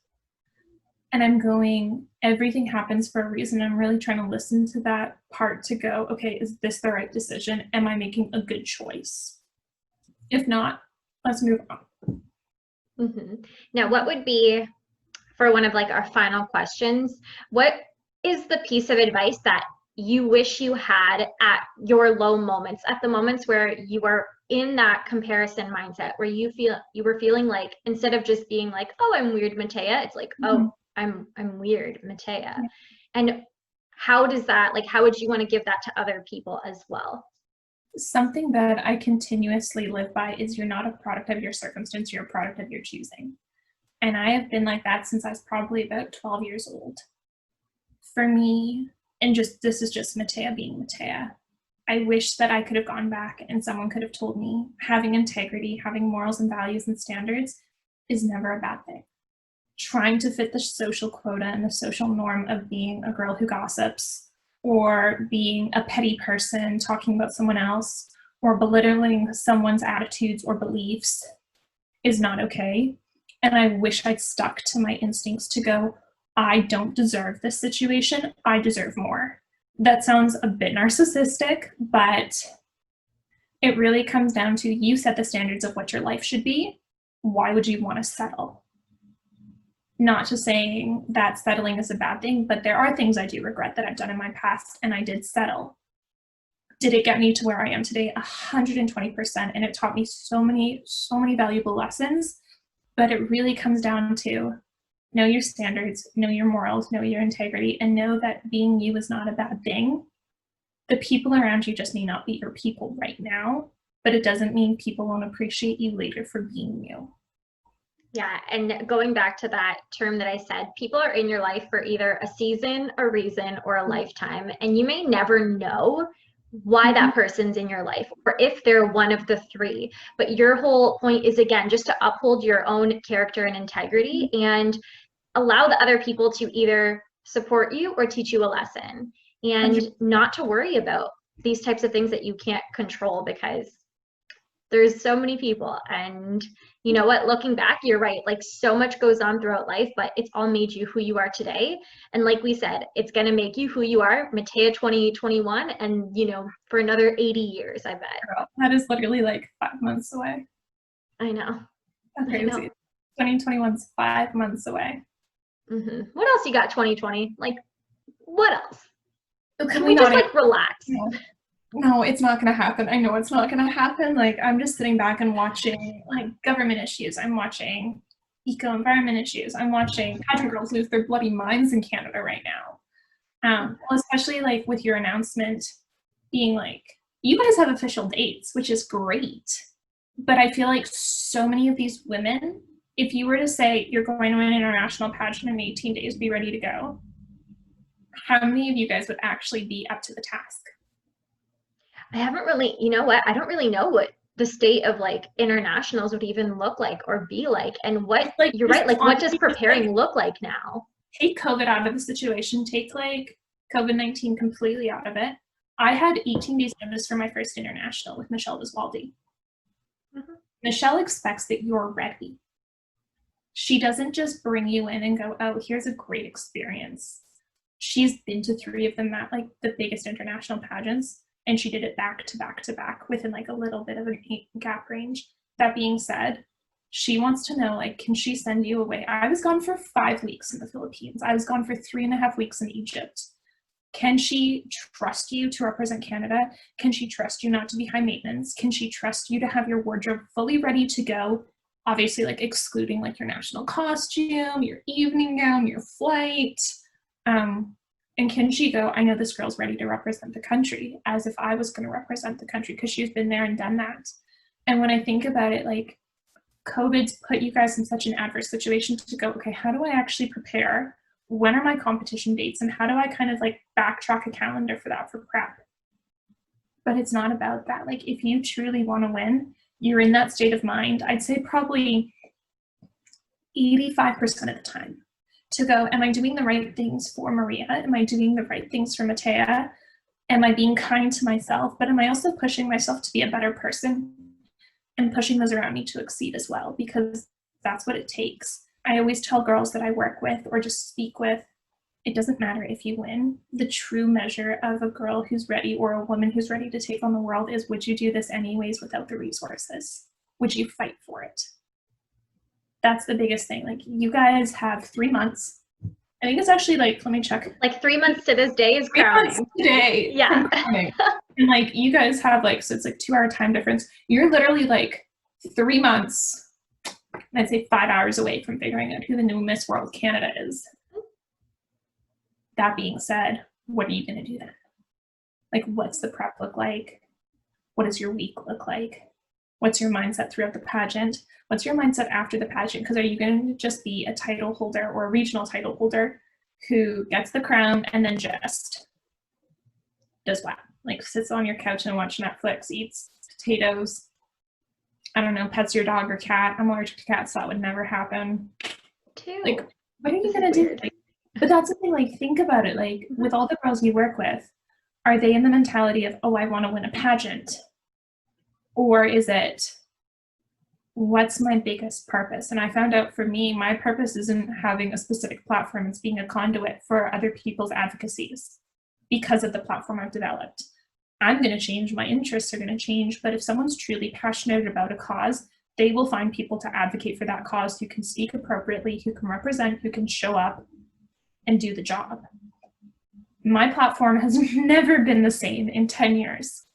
B: And I'm going, everything happens for a reason. I'm really trying to listen to that part to go, okay, is this the right decision? Am I making a good choice? If not, let's move on.
C: Mm-hmm. Now, what would be, for one of like our final questions, what is the piece of advice that you wish you had at your low moments, at the moments where you were in that comparison mindset, where you were feeling like, instead of just being like, oh, I'm weird, Mattea, it's like, oh, I'm weird, Mattea. Yeah. And how does that, like, how would you want to give that to other people as well?
B: Something that I continuously live by is you're not a product of your circumstance, you're a product of your choosing. And I have been like that since I was probably about 12 years old. For me, and this is just Mattea being Mattea, I wish that I could have gone back and someone could have told me having integrity, having morals and values and standards is never a bad thing. Trying to fit the social quota and the social norm of being a girl who gossips or being a petty person talking about someone else or belittling someone's attitudes or beliefs is not okay. And I wish I'd stuck to my instincts to go, I don't deserve this situation. I deserve more. That sounds a bit narcissistic, but it really comes down to you set the standards of what your life should be. Why would you want to settle? Not to saying that settling is a bad thing, but there are things I do regret that I've done in my past, and I did settle. Did it get me to where I am today? 120%, and it taught me so many valuable lessons. But it really comes down to know your standards, know your morals, know your integrity, and know that being you is not a bad thing. The people around you just may not be your people right now, but it doesn't mean people won't appreciate you later for being you.
C: Yeah, and going back to that term that I said, people are in your life for either a season, a reason, or a lifetime, and you may never know why that person's in your life, or if they're one of the three. But your whole point is, again, just to uphold your own character and integrity and allow the other people to either support you or teach you a lesson, and not to worry about these types of things that you can't control, because there's so many people. And you know what, looking back, you're right, like so much goes on throughout life, but it's all made you who you are today. And like we said, it's going to make you who you are, Mattea 2021, and you know, for another 80 years, I bet.
B: Girl, that is literally like 5 months away.
C: I know.
B: That's crazy. 2021's 5 months away.
C: What else you got 2020? Like, what else?
B: Can
C: we just like relax?
B: No, it's not going to happen. I know it's not going to happen. Like, I'm just sitting back and watching like government issues. I'm watching eco-environment issues. I'm watching pageant girls lose their bloody minds in Canada right now. Well, especially like with your announcement being like, you guys have official dates, which is great. But I feel like so many of these women, if you were to say you're going to an international pageant in 18 days, be ready to go, how many of you guys would actually be up to the task?
C: I haven't really, you know what, I don't really know what the state of like internationals would even look like or be like, and what, like, you're right, like what does preparing look like now?
B: Take COVID out of the situation, take like COVID-19 completely out of it. I had 18 days notice for my first international with Michelle Viswaldi. Michelle expects that you're ready. She doesn't just bring you in and go, oh, here's a great experience. She's been to 3 of them at like the biggest international pageants, and she did it back to back to back within like a little bit of a gap range. That being said, she wants to know, like, can she send you away? I was gone for 5 weeks in the Philippines. I was gone for 3.5 weeks in Egypt. Can she trust you to represent Canada? Can she trust you not to be high maintenance? Can she trust you to have your wardrobe fully ready to go? Obviously, like excluding like your national costume, your evening gown, your flight. And can she go, I know this girl's ready to represent the country, as if I was going to represent the country, because she's been there and done that. And when I think about it, like, COVID's put you guys in such an adverse situation to go, okay, how do I actually prepare? When are my competition dates? And how do I kind of like backtrack a calendar for that for prep? But it's not about that. Like, if you truly want to win, you're in that state of mind, I'd say probably 85% of the time, to go, am I doing the right things for Maria? Am I doing the right things for Mattea? Am I being kind to myself? But am I also pushing myself to be a better person and pushing those around me to exceed as well? Because that's what it takes. I always tell girls that I work with or just speak with, it doesn't matter if you win. The true measure of a girl who's ready or a woman who's ready to take on the world is, would you do this anyways without the resources? Would you fight for it? That's the biggest thing. Like, you guys have 3 months. I think it's actually like, let me check.
C: Like 3 months to this day is crowning.
B: 3 months today.
C: Yeah.
B: And like, you guys have like, so it's like 2 hour time difference. You're literally like 3 months, I'd say 5 hours away from figuring out who the new Miss World Canada is. That being said, what are you going to do then? Like, what's the prep look like? What does your week look like? What's your mindset throughout the pageant? What's your mindset after the pageant? Because are you going to just be a title holder or a regional title holder who gets the crown and then just does what? Like, sits on your couch and watches Netflix, eats potatoes, I don't know, pets your dog or cat. I'm allergic to cats, so that would never happen.
C: Too.
B: Like, what are you going to do? Like, but that's the thing, like, think about it. Like, with all the girls you work with, are they in the mentality of, oh, I want to win a pageant? Or is it, what's my biggest purpose? And I found out for me, my purpose isn't having a specific platform, it's being a conduit for other people's advocacies because of the platform I've developed. I'm going to change, my interests are going to change, but if someone's truly passionate about a cause, they will find people to advocate for that cause who can speak appropriately, who can represent, who can show up and do the job. My platform has never been the same in 10 years.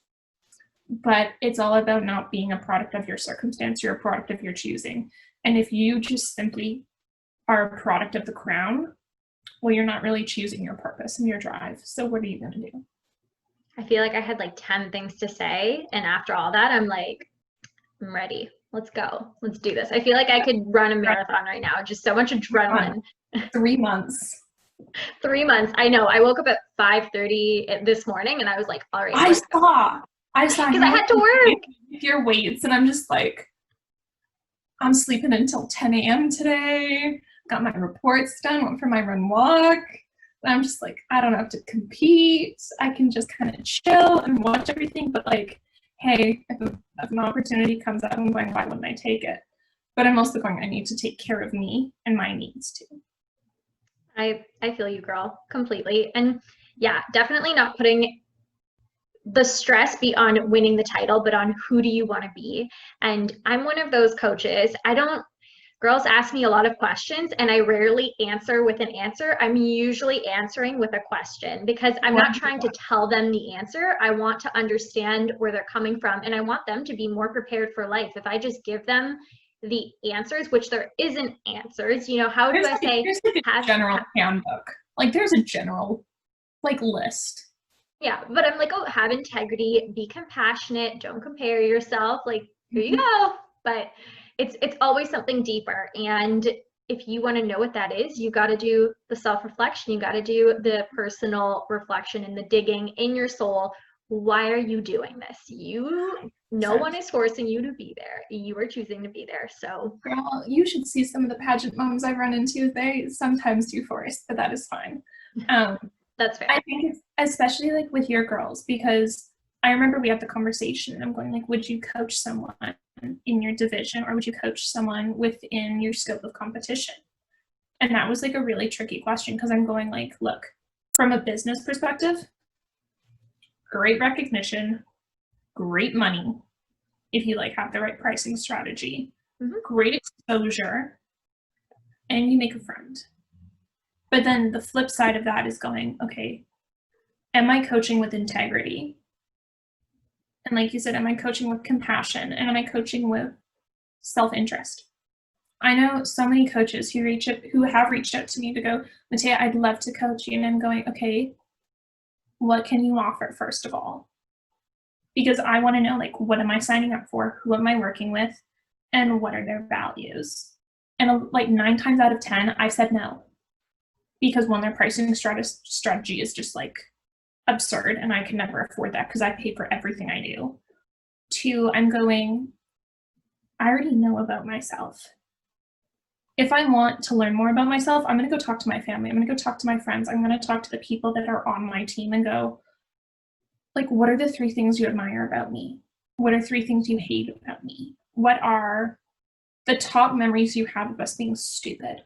B: But it's all about not being a product of your circumstance, you're a product of your choosing. And if you just simply are a product of the crown, well, you're not really choosing your purpose and your drive. So what are you going to do?
C: I feel like I had like 10 things to say. And after all that, I'm like, I'm ready. Let's go. Let's do this. I feel like I could run a marathon right now. Just so much adrenaline.
B: 3 months.
C: 3 months. I know. I woke up at 5:30 this morning and I was like, all right,
B: I
C: let's go.
B: saw
C: Because I had to work.
B: with your weights, and I'm just like, I'm sleeping until 10 a.m. today. Got my reports done, went for my run walk. And I'm just like, I don't have to compete. I can just kind of chill and watch everything. But like, hey, if an opportunity comes up, I'm going, why wouldn't I take it? But I'm also going, I need to take care of me and my needs too.
C: I feel you, girl, completely. And yeah, definitely not putting the stress be on winning the title, but on who do you want to be. And I'm one of those coaches. Girls ask me a lot of questions and I rarely answer with an answer. I'm usually answering with a question because I'm not trying to tell them the answer. I want to understand where they're coming from and I want them to be more prepared for life. If I just give them the answers, which there isn't answers, how do I say?
B: There's like a general handbook. Like there's a general list.
C: Yeah, but I'm like, oh, have integrity, be compassionate, don't compare yourself. Like, here you go. But it's always something deeper. And if you want to know what that is, you got to do the self-reflection. You got to do the personal reflection and the digging in your soul. Why are you doing this? No one is forcing you to be there. You are choosing to be there. So,
B: girl, you should see some of the pageant moms I run into. They sometimes do force, but that is fine.
C: That's fair.
B: I think it's especially like with your girls, because I remember we had the conversation and I'm going like, would you coach someone in your division or would you coach someone within your scope of competition? And that was like a really tricky question because I'm going like, look, from a business perspective, great recognition, great money if you like have the right pricing strategy, great exposure, and you make a friend. But then the flip side of that is going, okay, am I coaching with integrity? And like you said, am I coaching with compassion? And am I coaching with self-interest? I know so many coaches who have reached out to me to go, Mattea, I'd love to coach you. And I'm going, okay, what can you offer first of all? Because I want to know, like, what am I signing up for? Who am I working with? And what are their values? And like 9 times out of 10, I've said no. Because one, their pricing strategy is just like absurd and I can never afford that because I pay for everything I do. 2, I'm going, I already know about myself. If I want to learn more about myself, I'm going to go talk to my family. I'm going to go talk to my friends. I'm going to talk to the people that are on my team and go, like, what are the 3 things you admire about me? What are 3 things you hate about me? What are the top memories you have of us being stupid?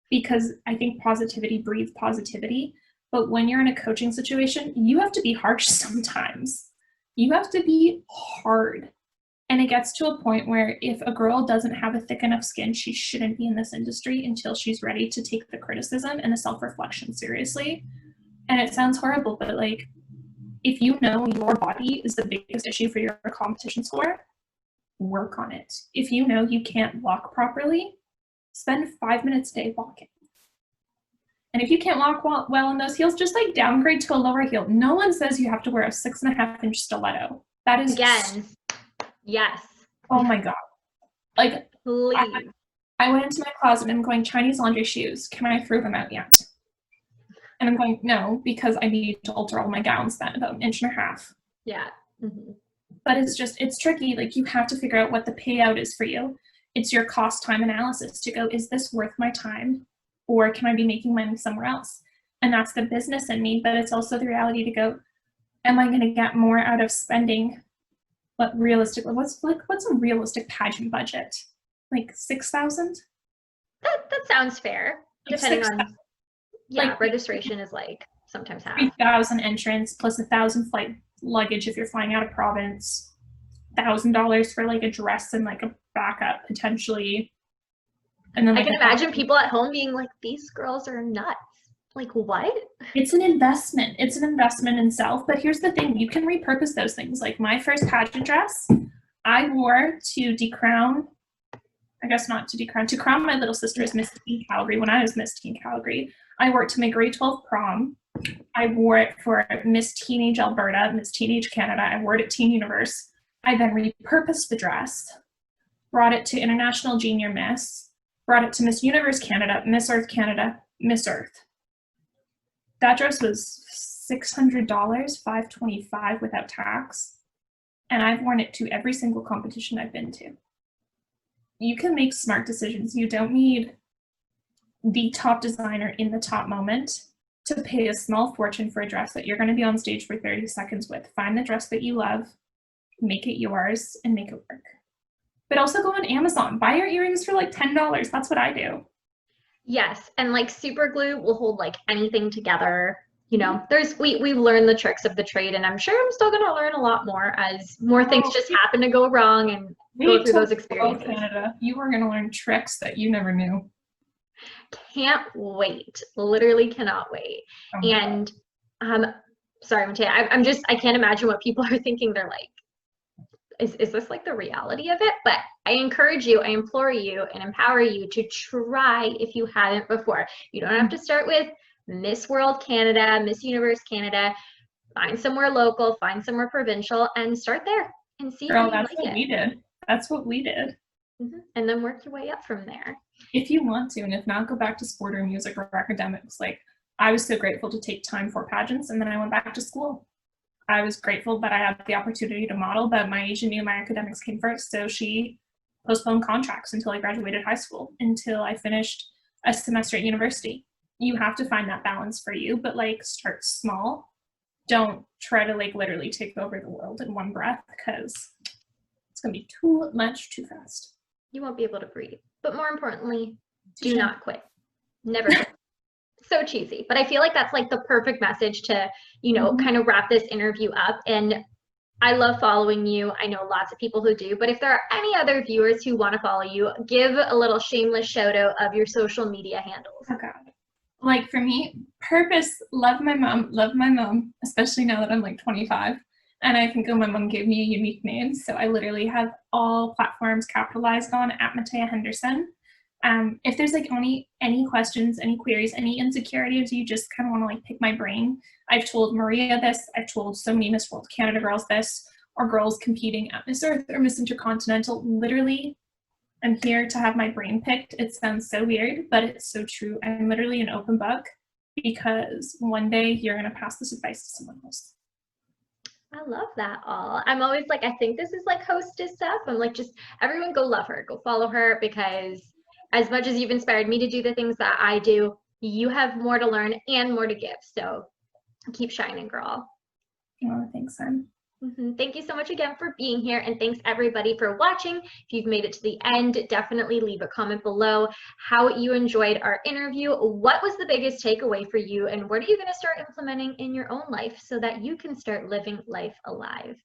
B: Because I think positivity breeds positivity. But when you're in a coaching situation, you have to be harsh sometimes. You have to be hard. And it gets to a point where if a girl doesn't have a thick enough skin, she shouldn't be in this industry until she's ready to take the criticism and the self-reflection seriously. And it sounds horrible, but like, if you know your body is the biggest issue for your competition score, work on it. If you know you can't walk properly, spend 5 minutes a day walking. And if you can't walk well in those heels, just like downgrade to a lower heel. No one says you have to wear a 6.5-inch stiletto. That is
C: again. Yes.
B: Oh my God. Like,
C: please.
B: I went into my closet and I'm going, Chinese laundry shoes. Can I throw them out yet? And I'm going, no, because I need to alter all my gowns then about 1.5 inches.
C: Yeah. Mm-hmm.
B: But it's tricky. Like, you have to figure out what the payout is for you. It's your cost time analysis to go, is this worth my time? Or can I be making money somewhere else? And that's the business in me, but it's also the reality to go, am I going to get more out of spending what's a realistic pageant budget? Like 6,000?
C: That sounds fair. Depending on,
B: like,
C: registration is like sometimes half.
B: 3,000 entrance plus 1,000 flight luggage if you're flying out of province. $1,000 for like a dress and like a backup potentially. And then
C: I can imagine people at home being like, these girls are nuts. Like, what?
B: It's an investment. It's an investment in self. But here's the thing. You can repurpose those things. Like my first pageant dress, I wore to decrown, I guess not to decrown, to crown my little sister as Miss Teen Calgary when I was Miss Teen Calgary. I wore it to my grade 12 prom. I wore it for Miss Teenage Alberta, Miss Teenage Canada. I wore it at Teen Universe. I then repurposed the dress, brought it to International Junior Miss, brought it to Miss Universe Canada, Miss Earth Canada, Miss Earth. That dress was $600, $525 without tax. And I've worn it to every single competition I've been to. You can make smart decisions. You don't need the top designer in the top moment to pay a small fortune for a dress that you're going to be on stage for 30 seconds with. Find the dress that you love, make it yours, and make it work. But also go on Amazon. Buy your earrings for like $10. That's what I do.
C: Yes, and like super glue will hold like anything together. You know, we've learned the tricks of the trade, and I'm sure I'm still going to learn a lot more as more things just happen to go wrong and go through those experiences.
B: Canada, you are going to learn tricks that you never knew.
C: Can't wait. Literally cannot wait.
B: Oh
C: and sorry, Mattea, I can't imagine what people are thinking. They're like, is this like the reality of it? But I encourage you, I implore you, and empower you to try if you haven't before. You don't have to start with Miss World Canada, Miss Universe Canada. Find somewhere local, find somewhere provincial, and start there and see how you like it.
B: That's what we did. That's what we did.
C: And then work your way up from there.
B: If you want to, and if not, go back to sport or music or academics. Like, I was so grateful to take time for pageants, and then I went back to school. I was grateful that I had the opportunity to model, but my agent knew my academics came first, so she postponed contracts until I graduated high school, until I finished a semester at university. You have to find that balance for you, but like, start small. Don't try to like literally take over the world in one breath, because it's gonna be too much too fast.
C: You won't be able to breathe. But more importantly, do not quit. Never quit. So cheesy, but I feel like that's like the perfect message to, you know, kind of wrap this interview up. And I love following you. I know lots of people who do, but if there are any other viewers who want to follow you, give a little shameless shout out of your social media handles.
B: Oh God. Like for me, purpose, love my mom, especially now that I'm like 25. And I think my mom gave me a unique name. So I literally have all platforms capitalized on at Mattea Hendserson. If there's like any questions, any queries, any insecurities, you just kind of want to like pick my brain. I've told Maria this, I've told so many Miss World Canada girls this, or girls competing at Miss Earth or Miss Intercontinental. Literally, I'm here to have my brain picked. It sounds so weird, but it's so true. I'm literally an open book, because one day you're going to pass this advice to someone else.
C: I love that all. I'm always like, I think this is like hostess stuff. I'm like, just everyone go love her, go follow her, because as much as you've inspired me to do the things that I do, you have more to learn and more to give. So keep shining, girl.
B: Oh, thanks, Sam.
C: Thank you so much again for being here, and thanks everybody for watching. If you've made it to the end, definitely leave a comment below how you enjoyed our interview. What was the biggest takeaway for you, and what are you going to start implementing in your own life so that you can start living life alive?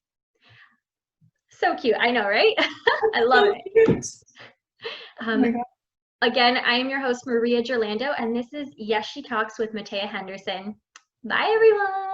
C: So cute, I know, right? I love it. Again, I am your host, Maria Gerlando, and this is Yes, She Talks with Mattea Hendserson. Bye, everyone.